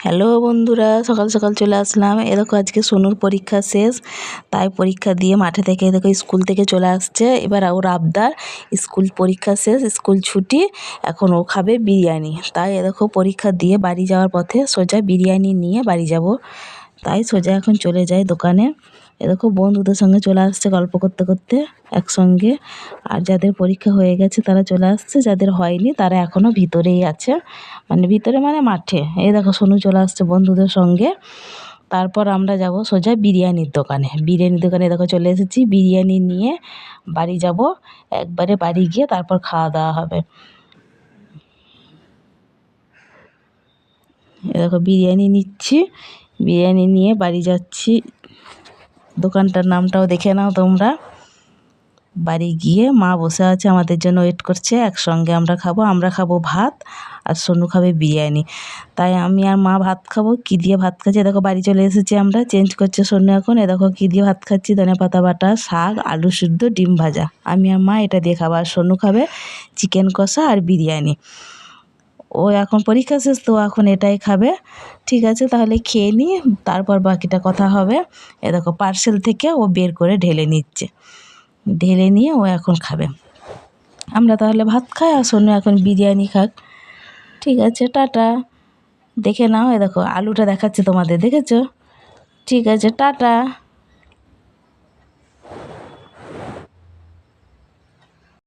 Hello বন্ধুরা, সকাল সকাল চলে আসলাম। এ দেখো আজকে সোনুর পরীক্ষা শেষ, তাই পরীক্ষা দিয়ে মাঠে থেকে দেখো স্কুল থেকে চলে আসছে। এবার ওর আবদার, স্কুল পরীক্ষা শেষ, স্কুল ছুটি, এখন ও খাবে বিরিয়ানি। তাই এ দেখো পরীক্ষা দিয়ে বাড়ি যাওয়ার পথে সোজা বিরিয়ানি নিয়ে বাড়ি যাব। তাই সোজা এখন চলে যাই দোকানে। এ দেখো বন্ধুদের সঙ্গে চলে আসছে গল্প করতে করতে একসঙ্গে। আর যাদের পরীক্ষা হয়ে গেছে তারা চলে আসছে, যাদের হয়নি তারা এখনও ভিতরেই আছে, মানে ভিতরে মানে মাঠে। এই দেখো সোনু চলে আসছে বন্ধুদের সঙ্গে। তারপর আমরা যাব সোজা বিরিয়ানির দোকানে। বিরিয়ানির দোকানে দেখো চলে এসেছি, বিরিয়ানি নিয়ে বাড়ি যাব। একবারে বাড়ি গিয়ে তারপর খাওয়া দাওয়া হবে। এ দেখো বিরিয়ানি নিচ্ছি, বিরিয়ানি নিয়ে বাড়ি যাচ্ছি। দোকানটার নামটাও দেখে নাও তোমরা। বাড়ি গিয়ে মা বসে আছে, আমাদের জন্য ওয়েট করছে, একসঙ্গে আমরা খাবো। আমরা খাবো ভাত আর সোনু খাবে বিরিয়ানি। তাই আমি আর মা ভাত খাবো। কী দিয়ে ভাত খাচ্ছি দেখো, বাড়ি চলে এসেছি আমরা, চেঞ্জ করছে সোনু এখন। এ দেখো কী দিয়ে ভাত খাচ্ছি, ধনেপাতা বাটা, শাক, আলু সিদ্ধ, ডিম ভাজা। আমি আর মা এটা দিয়ে খাবো, আর সোনু খাবে চিকেন কষা আর বিরিয়ানি। ও এখন পরীক্ষা শেষ তো এখন এটাই খাবে। ঠিক আছে, তাহলে খেয়ে নিই, তারপর বাকিটা কথা হবে। এ দেখো পার্সেল থেকে ও বের করে ঢেলে নিচ্ছে, ঢেলে নিয়ে ও এখন খাবে। আমরা তাহলে ভাত খাই আর সোনু এখন বিরিয়ানি খাক। ঠিক আছে, টাটা। দেখে নাও, এ দেখো আলুটা দেখাচ্ছে তোমাদের, দেখেছো? ঠিক আছে, টাটা।